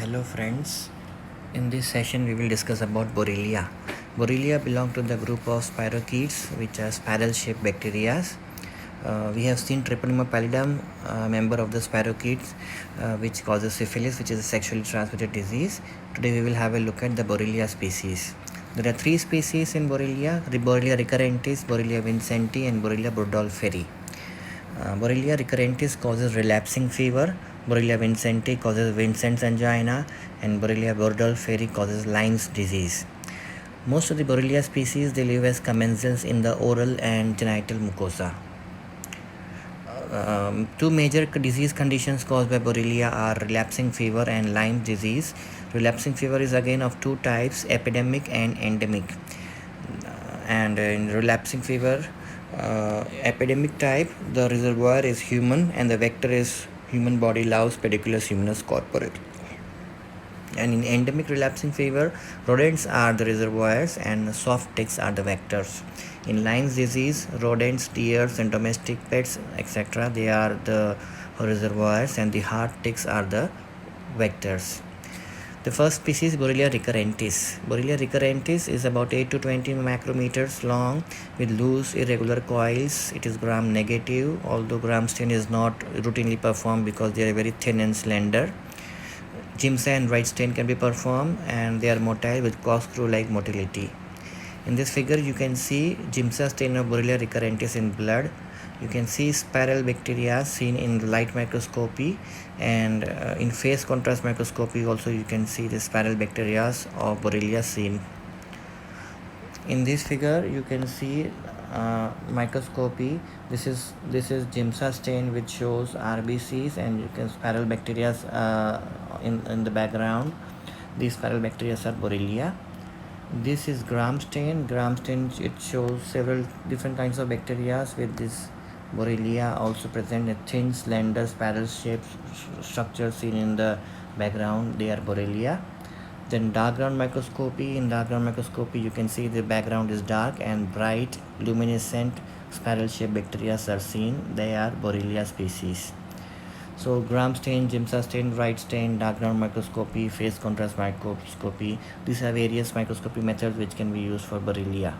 Hello friends, in this session we will discuss about Borrelia. Borrelia belong to the group of spirochetes, which are spiral-shaped bacteria. We have seen Treponema pallidum, member of the spirochetes, which causes syphilis, which is a sexually transmitted disease. Today we will have a look at the Borrelia species. There are three species in Borrelia: Borrelia recurrentis, Borrelia vincenti, and Borrelia burgdorferi. Borrelia recurrentis causes relapsing fever, Borrelia vincenti causes Vincent's angina, and Borrelia burgdorferi causes Lyme's disease. Most of the Borrelia species they live as commensals in the oral and genital mucosa. Two major disease conditions caused by Borrelia are relapsing fever and Lyme disease. Relapsing fever is again of two types, epidemic and endemic. And in relapsing fever, epidemic type, the reservoir is human and the vector is human body louse pediculus humanus corpore. And in endemic relapsing fever, rodents are the reservoirs and soft ticks are the vectors. In Lyme's disease, rodents, deers, and domestic pets, etc., they are the reservoirs and the hard ticks are the vectors. The first species, Borrelia recurrentis. Borrelia recurrentis is about 8 to 20 macrometers long with loose, irregular coils. It is gram negative, although gram stain is not routinely performed because they are very thin and slender. Giemsa and Wright stain can be performed and they are motile with corkscrew-like motility. In this figure, you can see Giemsa stain of Borrelia recurrentis in blood. You can see spiral bacteria seen in light microscopy, and in phase contrast microscopy also you can see the spiral bacteria of Borrelia seen. In this figure, you can see microscopy. This is Giemsa stain which shows RBCs and you can spiral bacteria in the background. These spiral bacteria are Borrelia. This is gram stain. Gram stain, it shows several different kinds of bacteria with this Borrelia also present a thin, slender, spiral-shaped structure seen in the background. They are Borrelia. Then dark ground microscopy. In dark ground microscopy, you can see the background is dark and bright, luminescent, spiral-shaped bacteria are seen. They are Borrelia species. So gram stain, Giemsa stain, Wright stain, dark ground microscopy, phase contrast microscopy. These are various microscopy methods which can be used for Borrelia.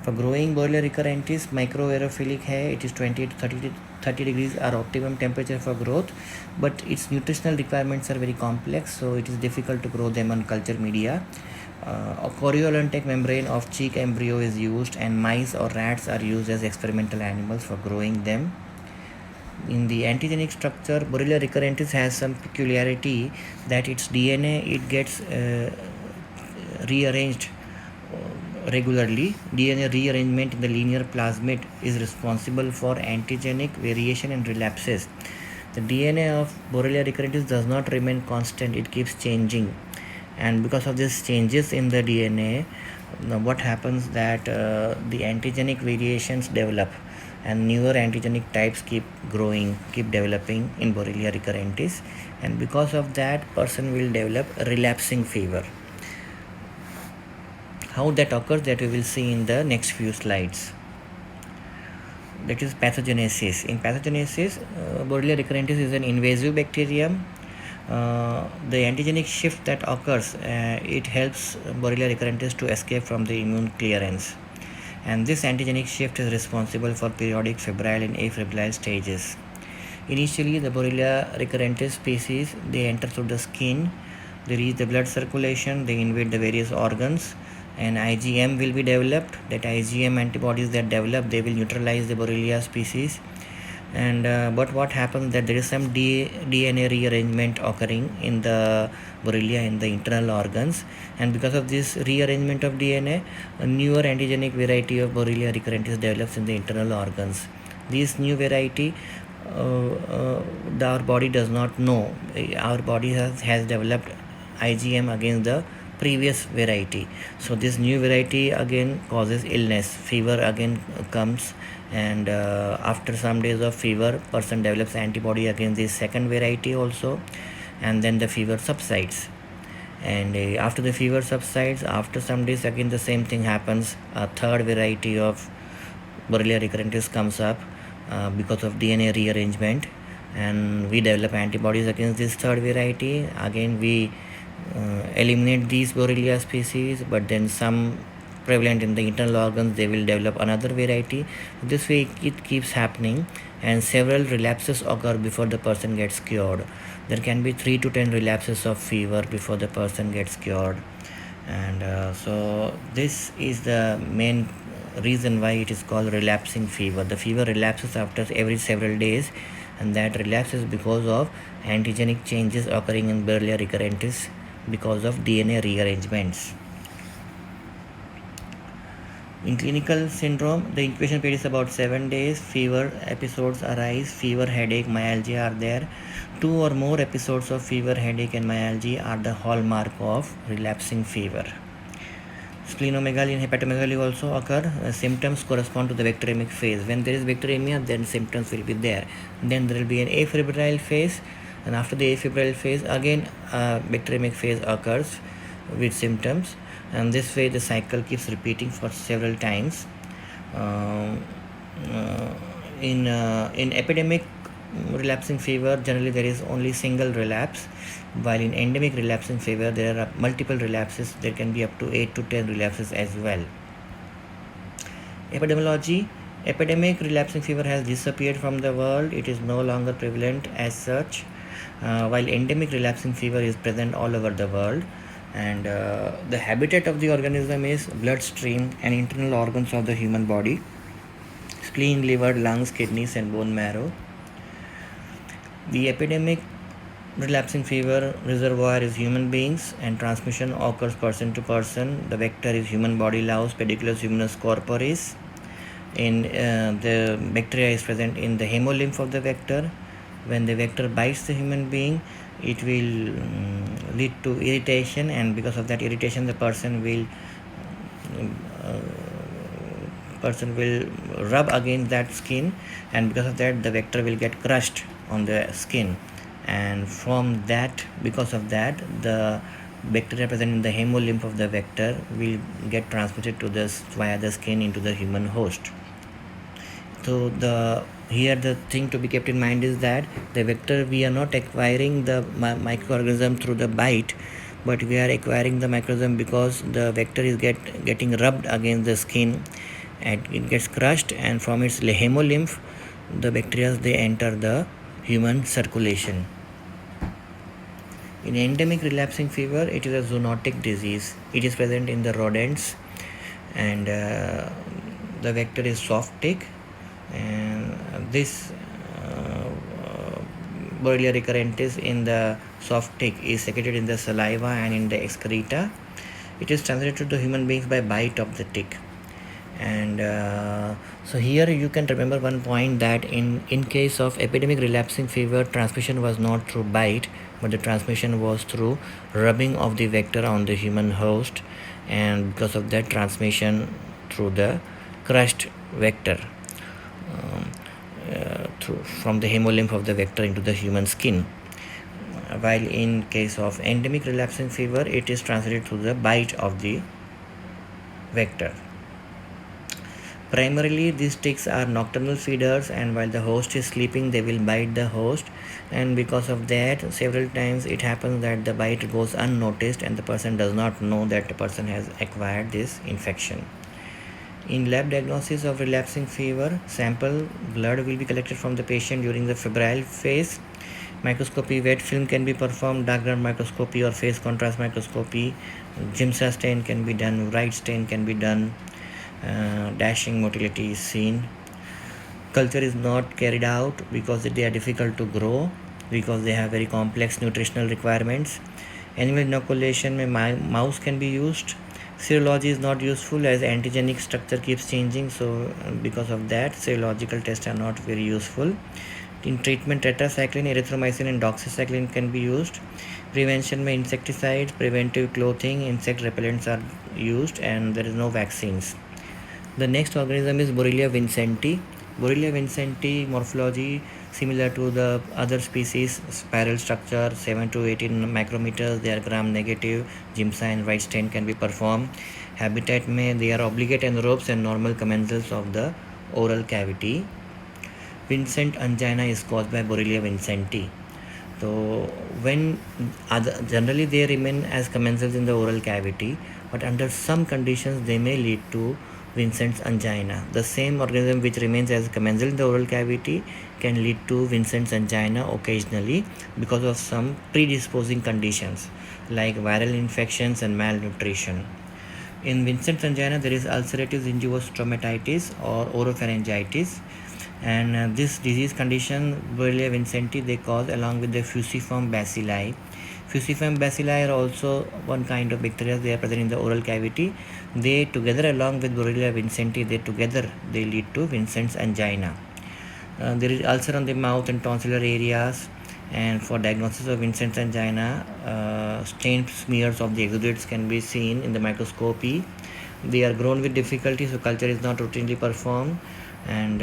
For growing Borrelia recurrentis, microaerophilic hai. It is 20 to 30 degrees are optimum temperature for growth, but its nutritional requirements are very complex, so it is difficult to grow them on culture media. A choriodontine membrane of cheek embryo is used, and mice or rats are used as experimental animals for growing them. In the antigenic structure, Borrelia recurrentis has some peculiarity that its DNA it gets rearranged regularly. DNA rearrangement in the linear plasmid is responsible for antigenic variation and relapses. The DNA of Borrelia recurrentis does not remain constant, it keeps changing, and because of these changes in the DNA, what happens that the antigenic variations develop and newer antigenic types keep growing, keep developing in Borrelia recurrentis, and because of that person will develop relapsing fever. How that occurs, that we will see in the next few slides. That is pathogenesis. In pathogenesis, Borrelia recurrentis is an invasive bacterium. The antigenic shift that occurs, it helps Borrelia recurrentis to escape from the immune clearance. And this antigenic shift is responsible for periodic febrile and afebrile stages. Initially, the Borrelia recurrentis species, they enter through the skin, they reach the blood circulation, they invade the various organs, and IgM will be developed. That IgM antibodies that develop, they will neutralize the Borrelia species. And but what happens that there is some DNA rearrangement occurring in the Borrelia in the internal organs, and because of this rearrangement of DNA, a newer antigenic variety of Borrelia recurrentis develops in the internal organs. This new variety, our body does not know. Our body has developed IgM against the previous variety, so this new variety again causes illness. Fever again comes, and after some days of fever, person develops antibody against the second variety also, and then the fever subsides. And after the fever subsides, after some days again the same thing happens. A third variety of Borrelia recurrentis comes up because of DNA rearrangement, and we develop antibodies against this third variety. Again, we eliminate these Borrelia species, but then some prevalent in the internal organs, they will develop another variety. This way it keeps happening, and several relapses occur before the person gets cured. There can be 3 to 10 relapses of fever before the person gets cured. And so this is the main reason why it is called relapsing fever. The fever relapses after every several days, and that relapse is because of antigenic changes occurring in Borrelia recurrentis because of DNA rearrangements. In clinical syndrome, the incubation period is about 7 days. Fever episodes arise, fever, headache, myalgia are there. 2 or more episodes of fever, headache, and myalgia are the hallmark of relapsing fever. Splenomegaly and hepatomegaly also occur. Symptoms correspond to the bacteremic phase. When there is bacteremia, then symptoms will be there. Then there will be an afebrile phase, and after the afebrile phase, again bacteremic phase occurs with symptoms, and this way the cycle keeps repeating for several times. Um, in epidemic relapsing fever, generally there is only single relapse, while in endemic relapsing fever there are multiple relapses. There can be up to 8 to 10 relapses as well. Epidemiology. Epidemic relapsing fever has disappeared from the world. It is no longer prevalent as such, while endemic relapsing fever is present all over the world. And the habitat of the organism is bloodstream and internal organs of the human body: spleen, liver, lungs, kidneys, and bone marrow. The epidemic relapsing fever reservoir is human beings, and transmission occurs person to person. The vector is human body louse, pediculus humanus corporis. The bacteria is present in the hemolymph of the vector. When the vector bites the human being, it will lead to irritation, and because of that irritation, the person will rub against that skin, and because of that, the vector will get crushed on the skin, and because of that, the bacteria present in the hemolymph of the vector will get transmitted via the skin into the human host. So the thing to be kept in mind is that the vector, we are not acquiring the microorganism through the bite, but we are acquiring the microorganism because the vector is getting rubbed against the skin, and it gets crushed, and from its hemolymph the bacteria, they enter the human circulation. In endemic relapsing fever, it is a zoonotic disease. It is present in the rodents, and the vector is soft tick, and this Borrelia recurrentis in the soft tick is secreted in the saliva and in the excreta. It is transmitted to the human beings by bite of the tick. And so here you can remember one point, that in case of epidemic relapsing fever, transmission was not through bite, but the transmission was through rubbing of the vector on the human host, and because of that, transmission through the crushed vector from the hemolymph of the vector into the human skin. While in case of endemic relapsing fever, it is transmitted through the bite of the vector. Primarily, these ticks are nocturnal feeders, and while the host is sleeping, they will bite the host, and because of that, several times it happens that the bite goes unnoticed and the person does not know that the person has acquired this infection. In lab diagnosis of relapsing fever, sample blood will be collected from the patient during the febrile phase. Microscopy, wet film can be performed, dark ground microscopy or phase contrast microscopy. Giemsa stain can be done, Wright stain can be done. Dashing motility is seen. Culture is not carried out because they are difficult to grow, because they have very complex nutritional requirements. Animal inoculation, mouse can be used. Serology is not useful as antigenic structure keeps changing, so because of that, serological tests are not very useful. In treatment, tetracycline, erythromycin, and doxycycline can be used. Prevention, insecticides, preventive clothing, insect repellents are used, and there is no vaccines. The next organism is Borrelia vincenti. Borrelia vincenti morphology similar to the other species, spiral structure, 7 to 18 micrometers. They are gram negative. Giemsa and Wright stain can be performed. Habitat they are obligate anaerobes and normal commensals of the oral cavity. Vincent angina is caused by Borrelia vincenti. So when generally they remain as commensals in the oral cavity, but under some conditions they may lead to Vincent's angina. The same organism which remains as commensal in the oral cavity can lead to Vincent's angina occasionally because of some predisposing conditions like viral infections and malnutrition. In Vincent's angina, there is ulcerative gingival stomatitis or oropharyngitis, and this disease condition, Borrelia vincenti, they cause along with the fusiform bacilli. Fusiform bacilli are also one kind of bacteria. They are present in the oral cavity. They together, along with Borrelia vincenti, they lead to Vincent's angina. There is ulcer on the mouth and tonsillar areas, and for diagnosis of Vincent's angina, stained smears of the exudates can be seen in the microscopy. They are grown with difficulty, so culture is not routinely performed, and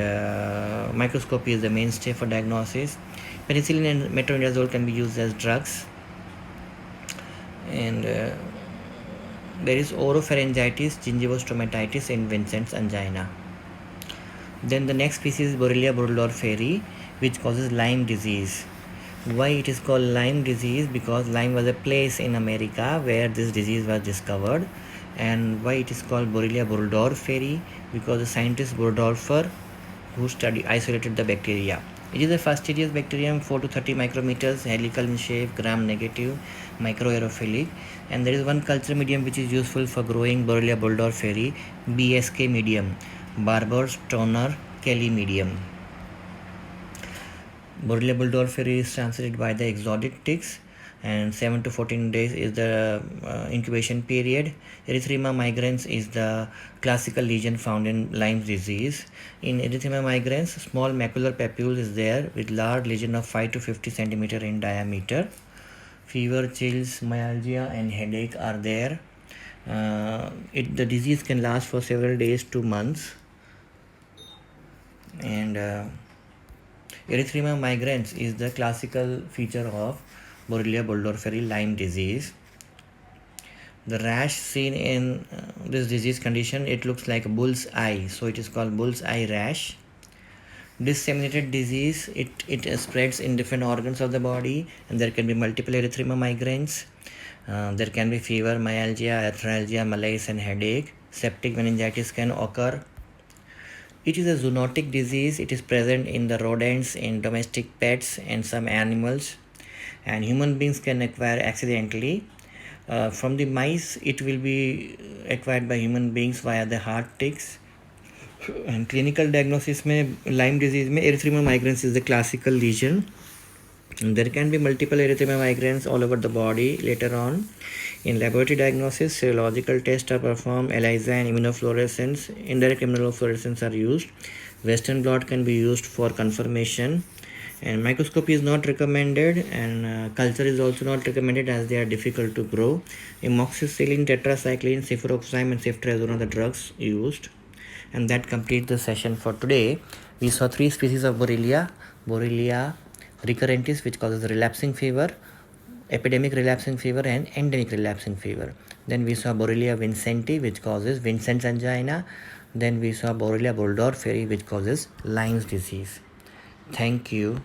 microscopy is the mainstay for diagnosis. Penicillin and metronidazole can be used as drugs, and there is oropharyngitis, gingivostomatitis in Vincent's angina. Then the next species is Borrelia burgdorferi, which causes Lyme disease. Why it is called Lyme disease? Because Lyme was a place in America where this disease was discovered. And why it is called Borrelia burgdorferi? Because the scientist Burgdorfer, who isolated the bacteria. It is a fastidious bacterium, 4 to 30 micrometers, helical in shape, gram-negative, microaerophilic, and there is one culture medium which is useful for growing Borrelia burgdorferi, BSK medium, Barber-Stoner Kelly medium. Borrelia burgdorferi is transmitted by the exotic ticks, and 7 to 14 days is the incubation period. Erythrema migrans is the classical lesion found in Lyme disease. In erythrema migrans, small macular papules is there with large lesion of 5 to 50 centimeter in diameter. Fever, chills, myalgia and headache are there. The disease can last for several days to months. And erythrema migrans is the classical feature of Borrelia burgdorferi Lyme disease. The rash seen in this disease condition, it looks like a bull's eye, so it is called bull's eye rash. Disseminated disease, it spreads in different organs of the body, and there can be multiple erythrema migrans. There can be fever, myalgia, arthralgia, malaise and headache. Septic meningitis can occur. It is a zoonotic disease. It is present in the rodents, in domestic pets and some animals, and human beings can acquire accidentally. From the mice, it will be acquired by human beings via the heart ticks. And clinical diagnosis में Lyme disease में erythrema migrans is the classical lesion. And there can be multiple erythema migrans all over the body later on. In laboratory diagnosis, serological tests are performed, ELISA and immunofluorescence. Indirect immunofluorescence are used. Western blot can be used for confirmation. And microscopy is not recommended, and culture is also not recommended as they are difficult to grow. Amoxicillin, tetracycline, cefuroxime and ceftriaxone are the drugs used. And that completes the session for today. We saw 3 species of Borrelia. Borrelia recurrentis, which causes relapsing fever, epidemic relapsing fever and endemic relapsing fever. Then we saw Borrelia vincenti, which causes Vincent's angina. Then we saw Borrelia burgdorferi, which causes Lyme's disease. Thank you.